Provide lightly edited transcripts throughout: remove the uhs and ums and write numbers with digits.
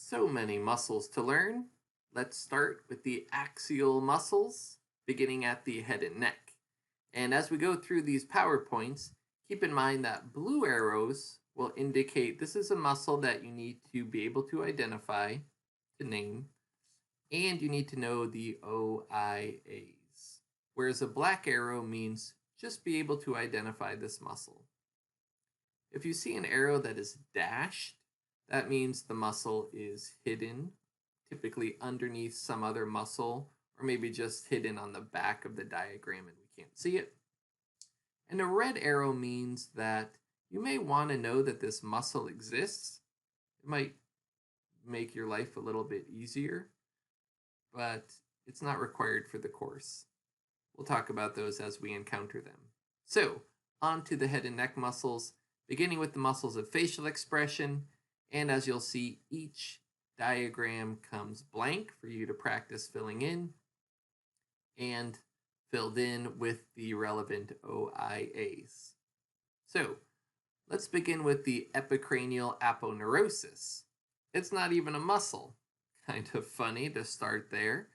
So many muscles to learn. Let's start with the axial muscles, beginning at the head and neck. And as we go through these PowerPoints, keep in mind that blue arrows will indicate this is a muscle that you need to be able to identify, to name, and you need to know the OIAs. Whereas a black arrow means just be able to identify this muscle. If you see an arrow that is dashed, that means the muscle is hidden, typically underneath some other muscle, or maybe just hidden on the back of the diagram and we can't see it. And a red arrow means that you may want to know that this muscle exists. It might make your life a little bit easier, but it's not required for the course. We'll talk about those as we encounter them. So, on to the head and neck muscles, beginning with the muscles of facial expression. And as you'll see, each diagram comes blank for you to practice filling in and filled in with the relevant OIAs. So, let's begin with the epicranial aponeurosis. It's not even a muscle. Kind of funny to start there.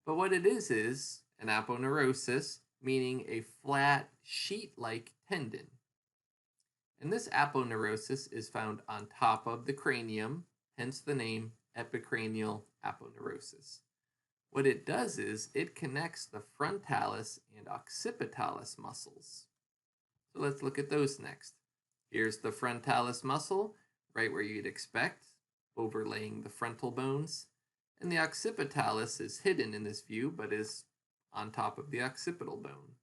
But what it is an aponeurosis, meaning a flat sheet-like tendon. And this aponeurosis is found on top of the cranium, hence the name epicranial aponeurosis. What it does is it connects the frontalis and occipitalis muscles. So let's look at those next. Here's the frontalis muscle, right where you'd expect, overlaying the frontal bones. And the occipitalis is hidden in this view, but is on top of the occipital bone.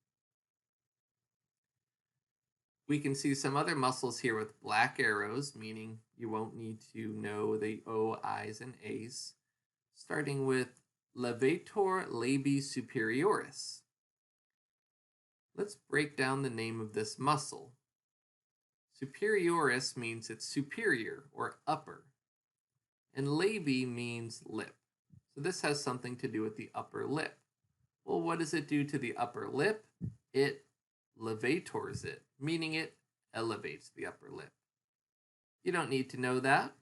We can see some other muscles here with black arrows, meaning you won't need to know the O, I's, and A's, starting with levator labii superioris. Let's break down the name of this muscle. Superioris means it's superior or upper, and labii means lip. So this has something to do with the upper lip. Well, what does it do to the upper lip? It levators it, meaning it elevates the upper lip. You don't need to know that.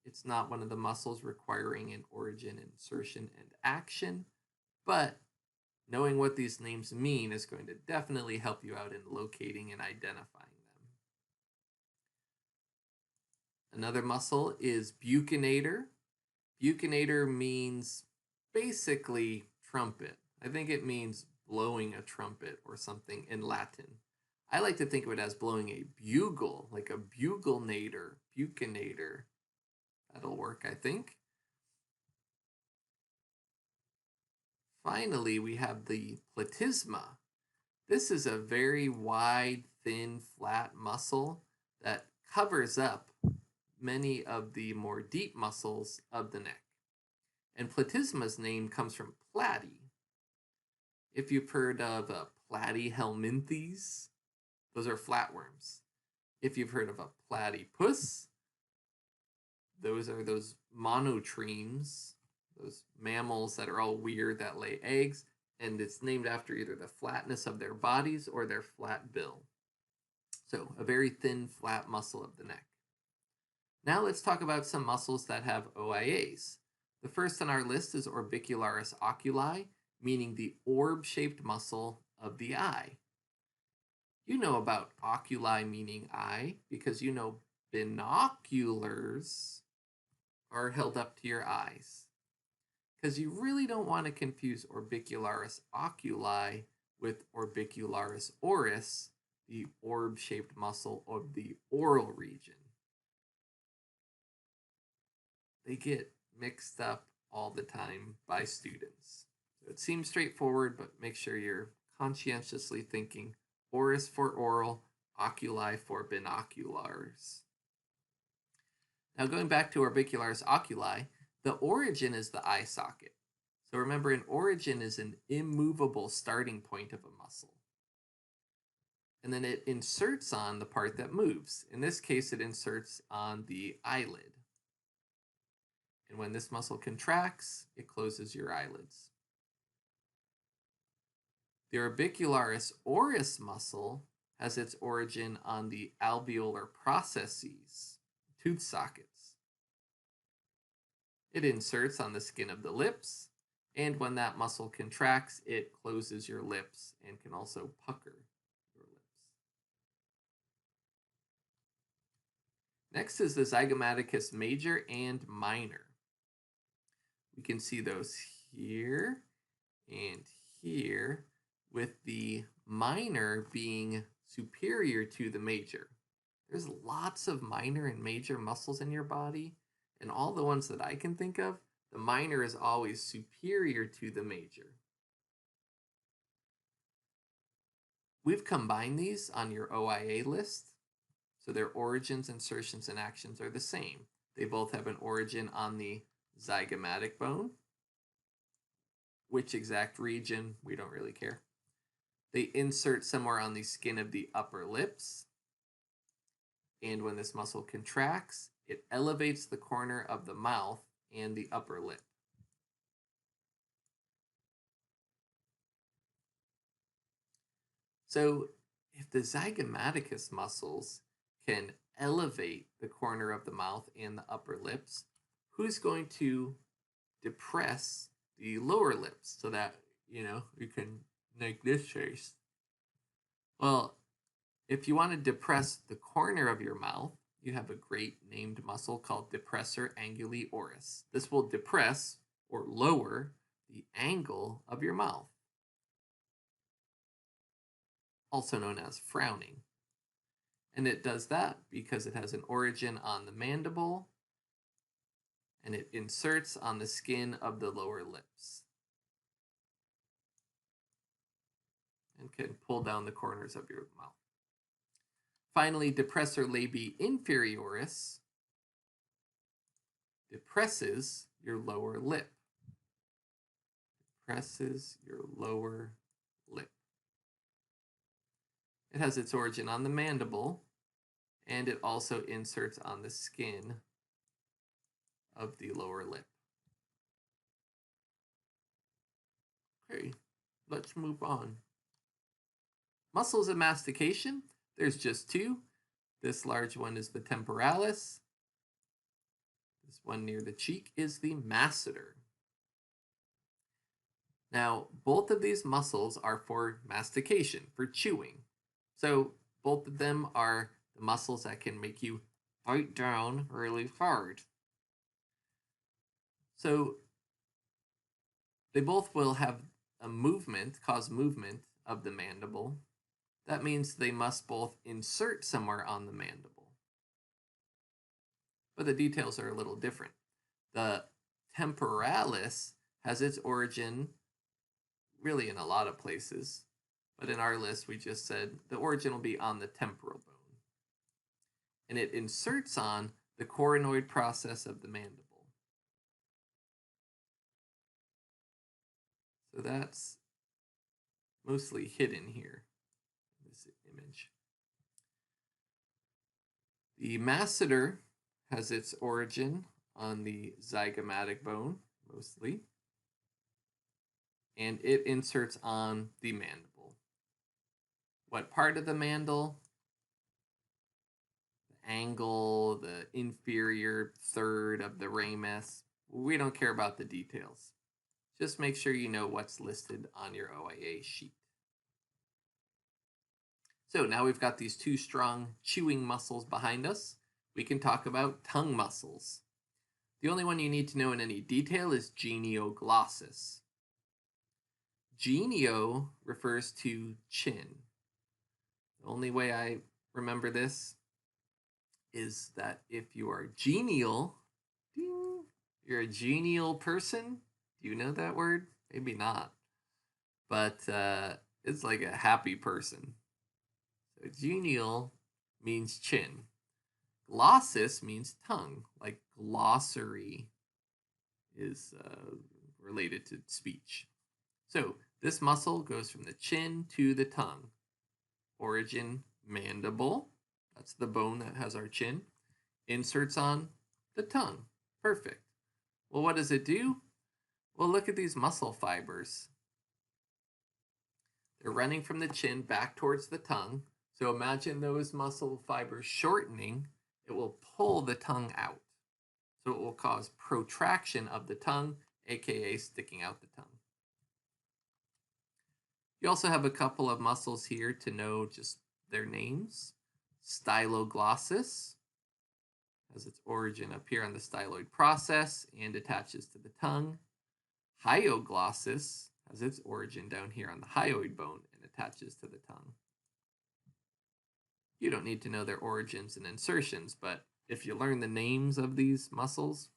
It's not one of the muscles requiring an origin, insertion, and action, but knowing what these names mean is going to definitely help you out in locating and identifying them. Another muscle is buccinator. Buccinator means basically trumpet. I think it means blowing a trumpet or something in Latin. I like to think of it as blowing a bugle, like a buglenator, buccinator. That'll work, I think. Finally, we have the platysma. This is a very wide, thin, flat muscle that covers up many of the more deep muscles of the neck. And platysma's name comes from platy. If you've heard of platyhelminthes, those are flatworms. If you've heard of a platypus, those are those monotremes, those mammals that are all weird that lay eggs, and it's named after either the flatness of their bodies or their flat bill. So, a very thin, flat muscle of the neck. Now let's talk about some muscles that have OIAs. The first on our list is orbicularis oculi, meaning the orb-shaped muscle of the eye. You know about oculi meaning eye because you know binoculars are held up to your eyes. Because you really don't want to confuse orbicularis oculi with orbicularis oris, the orb-shaped muscle of the oral region. They get mixed up all the time by students. So it seems straightforward, but make sure you're conscientiously thinking oris for oral, oculi for binoculars. Now going back to orbicularis oculi, the origin is the eye socket. So remember, an origin is an immovable starting point of a muscle. And then it inserts on the part that moves. In this case, it inserts on the eyelid. And when this muscle contracts, it closes your eyelids. The orbicularis oris muscle has its origin on the alveolar processes, tooth sockets. It inserts on the skin of the lips, and when that muscle contracts, it closes your lips and can also pucker your lips. Next is the zygomaticus major and minor. We can see those here and here, with the minor being superior to the major. There's lots of minor and major muscles in your body, and all the ones that I can think of, the minor is always superior to the major. We've combined these on your OIA list, so their origins, insertions, and actions are the same. They both have an origin on the zygomatic bone. Which exact region, we don't really care. They insert somewhere on the skin of the upper lips. And when this muscle contracts, it elevates the corner of the mouth and the upper lip. So if the zygomaticus muscles can elevate the corner of the mouth and the upper lips, who's going to depress the lower lips so that, you can make this face? Well, if you want to depress the corner of your mouth, you have a great named muscle called depressor anguli oris. This will depress or lower the angle of your mouth, also known as frowning. And it does that because it has an origin on the mandible and it inserts on the skin of the lower lips and can pull down the corners of your mouth. Finally, depressor labii inferioris depresses your lower lip. Depresses your lower lip. It has its origin on the mandible, and it also inserts on the skin of the lower lip. Okay, let's move on. Muscles of mastication, there's just two. This large one is the temporalis. This one near the cheek is the masseter. Now, both of these muscles are for mastication, for chewing. So both of them are the muscles that can make you bite down really hard. So they both will have a movement, cause movement of the mandible. That means they must both insert somewhere on the mandible. But the details are a little different. The temporalis has its origin really in a lot of places, but in our list we just said the origin will be on the temporal bone. And it inserts on the coronoid process of the mandible. So that's mostly hidden here in this image. The masseter has its origin on the zygomatic bone, mostly, and it inserts on the mandible. What part of the mandible? The angle, the inferior third of the ramus. We don't care about the details. Just make sure you know what's listed on your OIA sheet. So now we've got these two strong chewing muscles behind us. We can talk about tongue muscles. The only one you need to know in any detail is genioglossus. Genio refers to chin. The only way I remember this is that if you are genial, ding, you're a genial person. Do you know that word? Maybe not. But it's like a happy person. So genial means chin. Glossus means tongue, like glossary is related to speech. So this muscle goes from the chin to the tongue. Origin mandible, that's the bone that has our chin. Inserts on the tongue. Perfect. Well, what does it do? Well, look at these muscle fibers. They're running from the chin back towards the tongue. So imagine those muscle fibers shortening. It will pull the tongue out. So it will cause protraction of the tongue, aka sticking out the tongue. You also have a couple of muscles here to know just their names. Styloglossus has its origin up here on the styloid process and attaches to the tongue. Hyoglossus has its origin down here on the hyoid bone and attaches to the tongue. You don't need to know their origins and insertions, but if you learn the names of these muscles,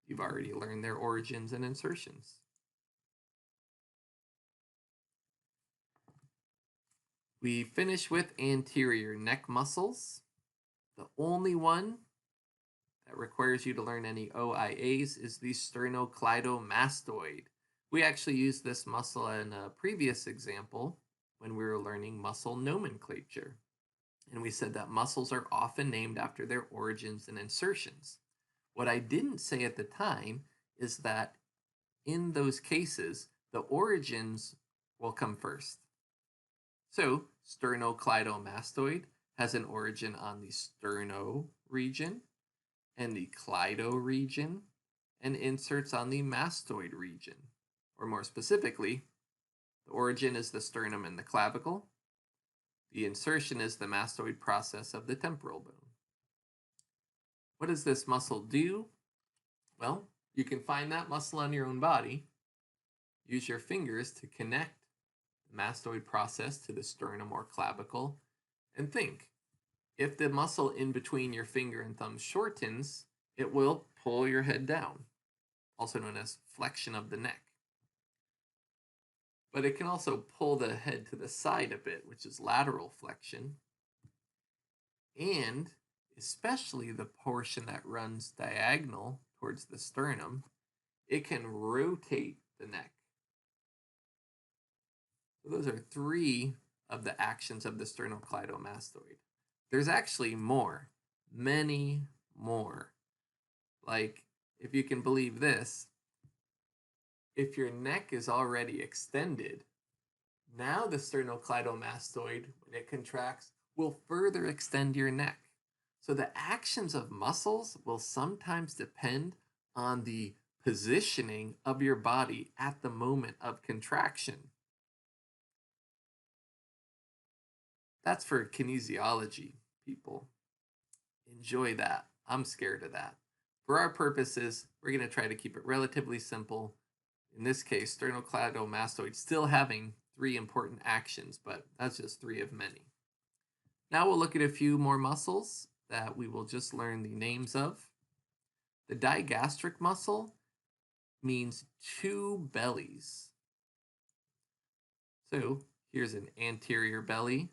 you've already learned their origins and insertions. We finish with anterior neck muscles. The only one that requires you to learn any OIAs is the sternocleidomastoid. We actually used this muscle in a previous example when we were learning muscle nomenclature. And we said that muscles are often named after their origins and insertions. What I didn't say at the time is that in those cases, the origins will come first. So, sternocleidomastoid has an origin on the sterno region and the cleido region, and inserts on the mastoid region. Or more specifically, the origin is the sternum and the clavicle. The insertion is the mastoid process of the temporal bone. What does this muscle do? Well, you can find that muscle on your own body. Use your fingers to connect the mastoid process to the sternum or clavicle, and think, if the muscle in between your finger and thumb shortens, it will pull your head down, also known as flexion of the neck. But it can also pull the head to the side a bit, which is lateral flexion. And especially the portion that runs diagonal towards the sternum, it can rotate the neck. So those are three of the actions of the sternocleidomastoid. There's actually more, many more. Like, if you can believe this, if your neck is already extended, now the sternocleidomastoid, when it contracts, will further extend your neck. So the actions of muscles will sometimes depend on the positioning of your body at the moment of contraction. That's for kinesiology, people. Enjoy that. I'm scared of that. For our purposes, we're going to try to keep it relatively simple. In this case, sternocleidomastoid still having three important actions, but that's just three of many. Now we'll look at a few more muscles that we will just learn the names of. The digastric muscle means two bellies. So here's an anterior belly.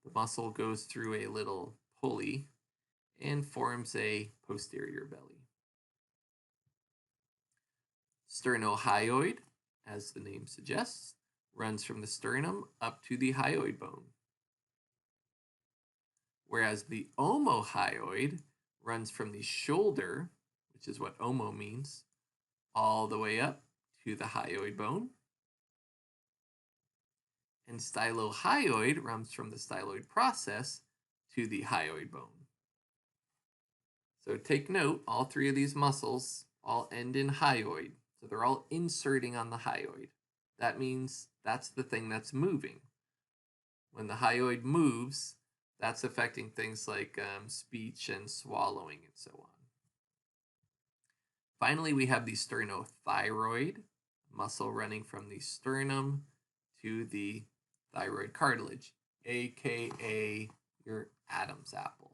The muscle goes through a little pulley and forms a posterior belly. Sternohyoid, as the name suggests, runs from the sternum up to the hyoid bone. Whereas the omohyoid runs from the shoulder, which is what omo means, all the way up to the hyoid bone. And stylohyoid runs from the styloid process to the hyoid bone. So take note, all three of these muscles all end in hyoid. So they're all inserting on the hyoid. That means that's the thing that's moving. When the hyoid moves, that's affecting things like speech and swallowing and so on. Finally, we have the sternothyroid, muscle running from the sternum to the thyroid cartilage, aka your Adam's apple.